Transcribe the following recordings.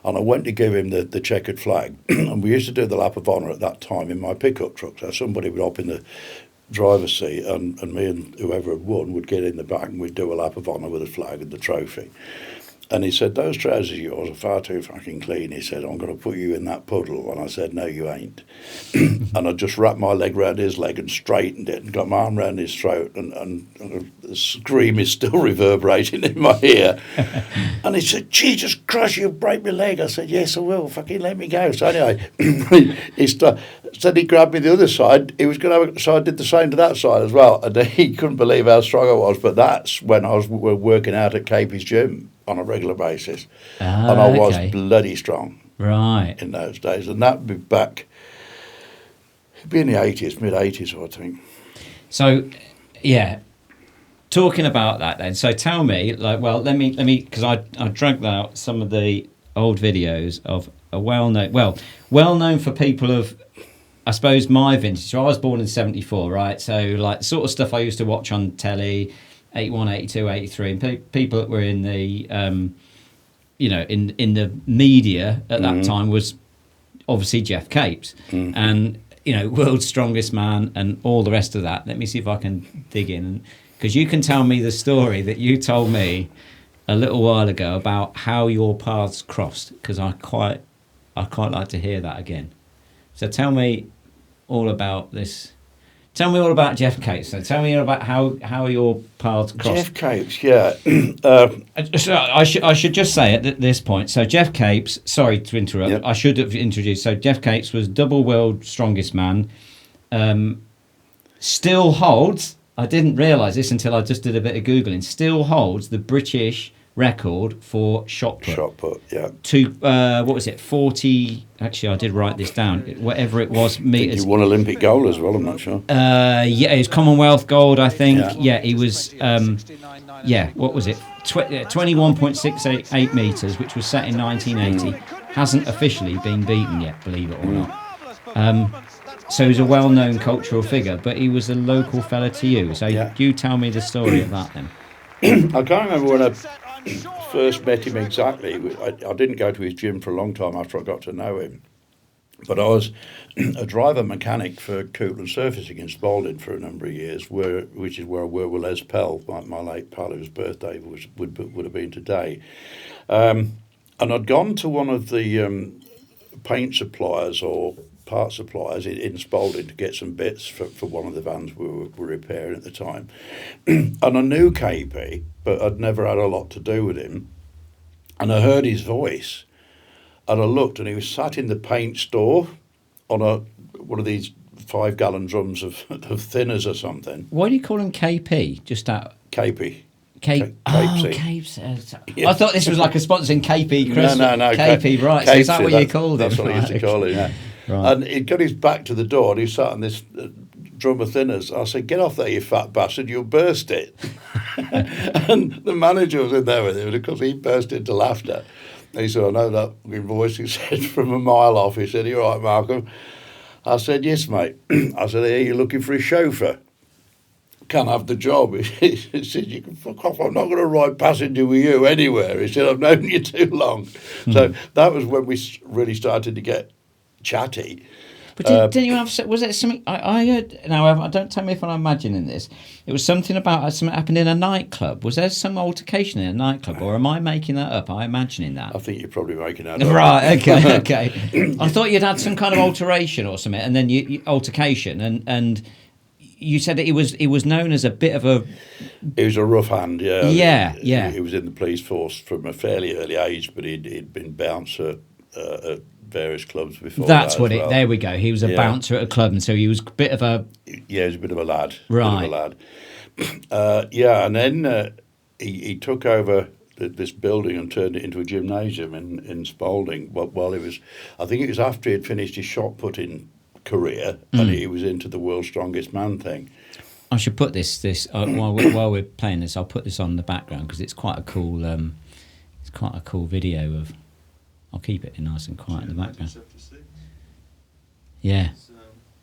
And I went to give him the checkered flag. And we used to do the lap of honour at that time in my pickup truck. So somebody would hop in the driver's seat, and me and whoever had won would get in the back, and we'd do a lap of honour with the flag and the trophy. And he said, those trousers of yours are far too fucking clean. He said, I'm going to put you in that puddle. And I said, no, you ain't. And I just wrapped my leg round his leg and straightened it and got my arm round his throat, and the scream is still reverberating in my ear. And he said, Jesus Christ, you'll break my leg. I said, yes, I will. Fucking let me go. So anyway, said he grabbed me the other side. He was going to, so I did the same to that side as well. And he couldn't believe how strong I was. But that's when I was working out at Capey's gym on a regular basis, and I was bloody strong, right, in those days. And that'd be back, it'd be in the 80s, mid 80s, I think. So, yeah, talking about that then. So tell me, like, well, let me, because I dragged out some of the old videos of a well-known for people of, I suppose, my vintage. So I was born in 74, right? So like sort of stuff I used to watch on telly. 81, 82, 83, and people that were in the, in the media at that time was obviously Geoff Capes, and world's strongest man and all the rest of that. Let me see if I can dig in, because you can tell me the story that you told me a little while ago about how your paths crossed, because I quite like to hear that again. So tell me all about this. Tell me all about Geoff Capes. So tell me about how your paths crossed. Geoff Capes, yeah. So I should just say at this point. So Geoff Capes, sorry to interrupt. Yep. I should have introduced. So Geoff Capes was double world strongest man. Still holds. I didn't realise this until I just did a bit of Googling. Still holds the British record for shot put. Shot put, yeah. To what was it? 40. Actually, I did write this down. Whatever it was, meters. I think you won Olympic gold as well. I'm not sure. Yeah, it was Commonwealth gold, I think. Yeah, he was. What was it? 21.68 meters, which was set in 1980. Hasn't officially been beaten yet, believe it or not. So he's a well-known cultural figure, but he was a local fella to you. So you tell me the story of that then. I can't remember when I first met him exactly. I didn't go to his gym for a long time after I got to know him. But I was a driver mechanic for Cootland Surfacing in Spalding for a number of years, which is where I worked with Les Pell, my late pal, whose birthday would have been today. And I'd gone to one of the paint suppliers or part suppliers in Spalding to get some bits for one of the vans we were repairing at the time. And I knew KP, but I'd never had a lot to do with him. And I heard his voice, and I looked, and he was sat in the paint store on one of these 5-gallon drums of thinners or something. Why do you call him KP? Just out... KP. Capes. I thought this was like a sponsor in KP Christmas. No. KP, right. So is that what you called him? That's what I used to call him, yeah. Right. And he'd got his back to the door, and he sat on this drum of thinners. I said, get off there, you fat bastard, you'll burst it. And the manager was in there with him, and of course he burst into laughter. And he said, I know that voice, he said, from a mile off. He said, you all right, Markham? I said, yes, mate. I said, hey, you're looking for a chauffeur? Can't have the job. He said, you can fuck off. I'm not going to ride passenger with you anywhere. He said, I've known you too long. So that was when we really started to get chatty. But didn't you have? Was it something I heard? Now, don't tell me if I'm imagining this. It was something about something happened in a nightclub. Was there some altercation in a nightclub, or am I making that up? Am I imagining that? I think you're probably making that up. Right. Okay. I thought you'd had some kind of alteration or something, and then you altercation, and you said that he was known as a bit of a. He was a rough hand. Yeah. He was in the police force from a fairly early age, but he'd been bouncer at various clubs before. That's what it. Well. There we go. He was a bouncer at a club, and so he was a bit of a. Yeah, he was a bit of a lad. Right. And then he took over this building and turned it into a gymnasium in Spalding. While he was, I think it was after he had finished his shot putting career, and he was into the world's strongest man thing. I should put this while we're playing this. I'll put this on the background because it's quite a cool. It's quite a cool video of. I'll keep it nice and quiet in the background. Yeah. It's,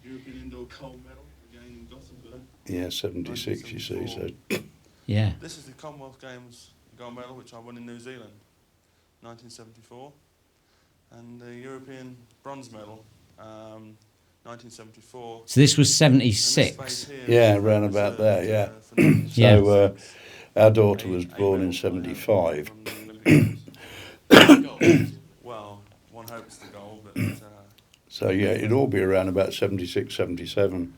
European Indoor Gold Medal again in Gothenburg. Yeah, 76. You see, so. Yeah. This is the Commonwealth Games gold medal which I won in New Zealand, 1974. and the European bronze medal, 1974. So this was And this 76. face here Yeah, was round about there, reserved, yeah. for 1976. Yeah. Our daughter was born in medal from the 75. Olympic Games. Well, one hopes the goal, but So yeah, it'd all be around about 76, 77.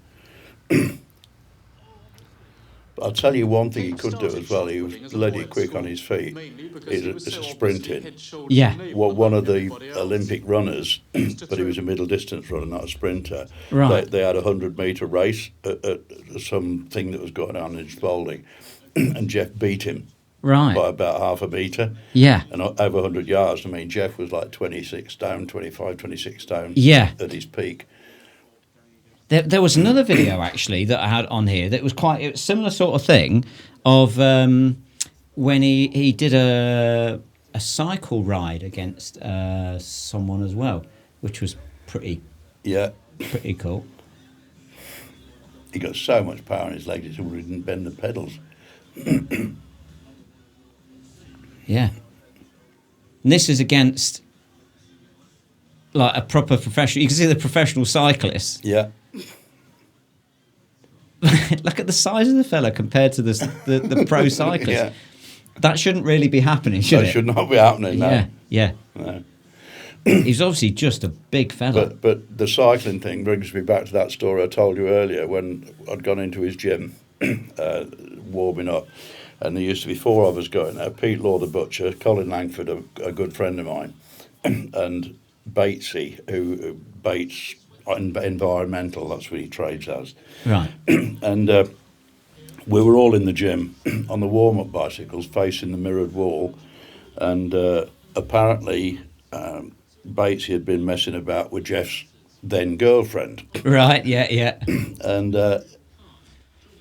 But I'll tell you one thing he could do as well. He was bloody quick on his feet. It's a sprinting. Yeah. Well, one of the Olympic runners, but he was a middle distance runner, not a sprinter. Right. They had a 100-metre race at something that was going on in Spalding, and Geoff beat him Right. by about half a metre. Yeah. And over 100 yards. I mean, Geoff was like 26 stone, 25, 26 stone Yeah. at his peak. There was another video actually that I had on here that was quite it was a similar sort of thing of when he did a cycle ride against someone as well, which was pretty Yeah. cool. He got so much power in his legs, he didn't bend the pedals. Yeah. And this is against like a proper professional. You can see the professional cyclists. Yeah. Look at the size of the fella compared to the pro cyclist. Yeah. That shouldn't really be happening, should That it? should not be happening, no. Yeah. No. He's obviously just a big fella. But the cycling thing brings me back to that story I told you earlier when I'd gone into his gym, warming up, and there used to be four of us going there. Pete Law, the butcher, Colin Langford, a good friend of mine, and Batesy, who Bates Environmental, that's what he trades as. Right. And we were all in the gym on the warm-up bicycles facing the mirrored wall, and apparently Batesy had been messing about with Geoff's then girlfriend. Right, yeah. And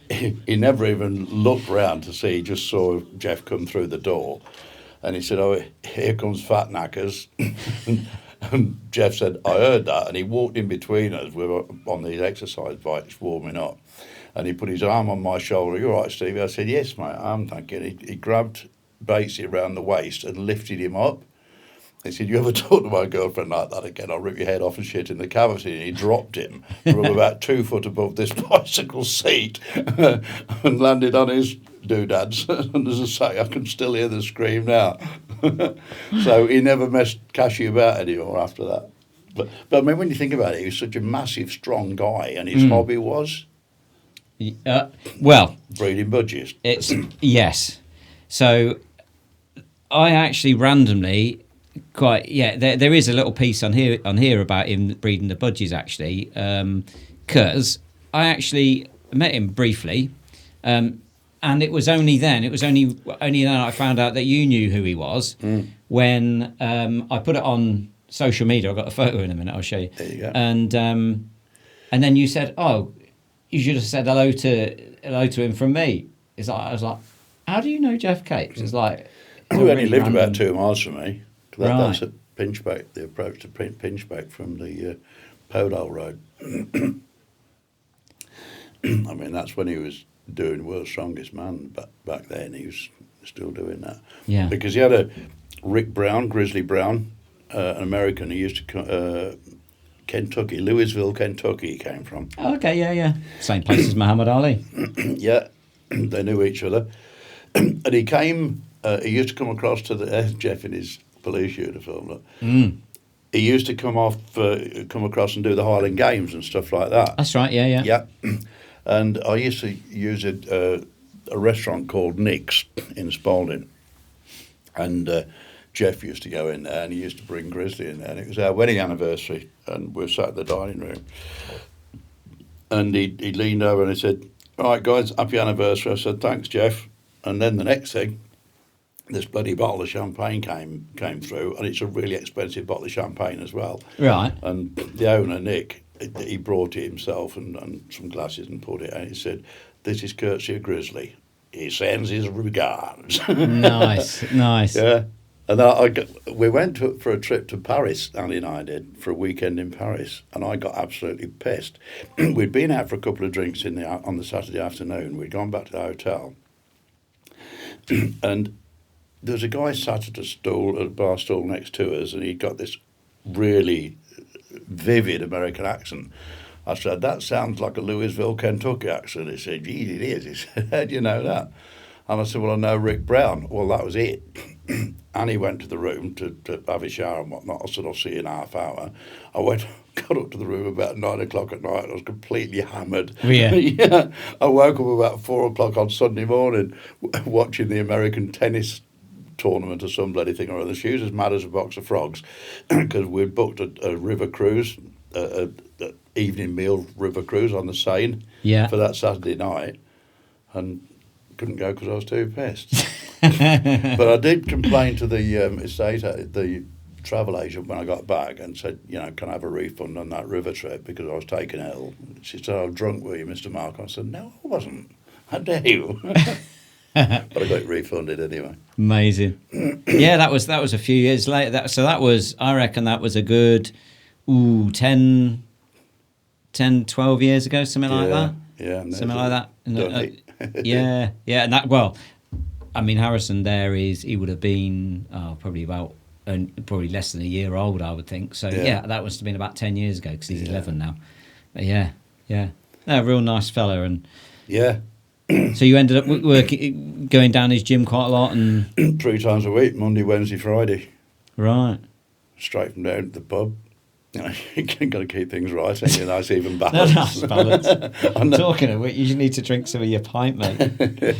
he never even looked round to see, he just saw Geoff come through the door, and he said, "Oh, here comes Fat Knackers." And Geoff said, "I heard that," and he walked in between us. We were on these exercise bikes warming up, and he put his arm on my shoulder. "You all right, Stevie?" I said, "Yes, mate, I'm thinking." He grabbed Batesy around the waist and lifted him up. He said, "You ever talk to my girlfriend like that again, I'll rip your head off and shit in the cavity." And he dropped him from about 2 foot above this bicycle seat and landed on his doodads. And as I say, I can still hear the scream now. So he never messed Cashy about anymore after that. But I mean, when you think about it, he was such a massive, strong guy, and his hobby was Well, breeding budgies. it's yes. So I actually randomly there is a little piece on here about him breeding the budgies actually, because I actually met him briefly, and it was only then I found out that you knew who he was when I put it on social media. I've got a photo in a minute, I'll show you. There you go. And then you said, "Oh, you should have said hello to him from me." I was like, "How do you know Geoff Capes?" It's like He only lived about 2 miles from me. That's Right. at Pinchbeck, the approach to Pinchbeck from the Podol Road. I mean, that's when he was doing World's Strongest Man back then. He was still doing that. Yeah. Because he had a Rick Brown, Grizzly Brown, an American. He used to Kentucky, Louisville, Kentucky. He came from. Oh, okay, yeah. Same place as Muhammad Ali. Yeah, they knew each other. And he came. He used to come across to the Geoff in his police uniform. Look. He used to come across and do the Highland Games and stuff like that. That's right, yeah. Yeah, and I used to use a restaurant called Nick's in Spalding, and Geoff used to go in there, and he used to bring Grizzly in there, and it was our wedding anniversary, and we were sat in the dining room, and he leaned over and he said, "All right, guys, happy anniversary." I said, "Thanks, Geoff." And then the next thing, this bloody bottle of champagne came through, and it's a really expensive bottle of champagne as well. Right. And the owner, Nick, he brought it himself and some glasses and poured it out. He said, "This is courtesy of Grizzly. He sends his regards." Nice. Yeah. And we went for a trip to Paris, Annie and I did, for a weekend in Paris, and I got absolutely pissed. We'd been out for a couple of drinks on the Saturday afternoon. We'd gone back to the hotel, and there was a guy sat at a bar stool next to us, and he'd got this really vivid American accent. I said, that sounds like a Louisville, Kentucky accent. He said, geez, it is. He said, how do you know that? And I said, well, I know Rick Brown. Well, that was it. And he went to the room to have a shower and whatnot. I said, I'll see you in a half hour. I got up to the room about 9 o'clock at night. I was completely hammered. Yeah. Yeah. I woke up about 4 o'clock on Sunday morning watching the American tennis tournament or some bloody thing or other. She was as mad as a box of frogs because we'd booked a river cruise, a evening meal river cruise on the Seine for that Saturday night, and couldn't go because I was too pissed. But I did complain to the the travel agent when I got back and said, you know, can I have a refund on that river trip because I was taken ill. She said, oh, drunk were you, Mr. Markham? I said, no, I wasn't. How dare you? But I got it refunded anyway. Amazing. Yeah, that was a few years later. I reckon that was a good 10, 12 years ago, something like that. Yeah, something like that. Yeah. And that, well, I mean, Harrison there he would have been probably less than a year old, I would think. So that must have been about 10 years ago because he's 11 now. But yeah, a real nice fella. And yeah. So you ended up going down his gym quite a lot, and 3 times a week, Monday, Wednesday, Friday. Right. Straight from down to the pub. You know, you've got to keep things right, ain't you? Nice even balance. Nice balance. Talking of which, you need to drink some of your pint, mate.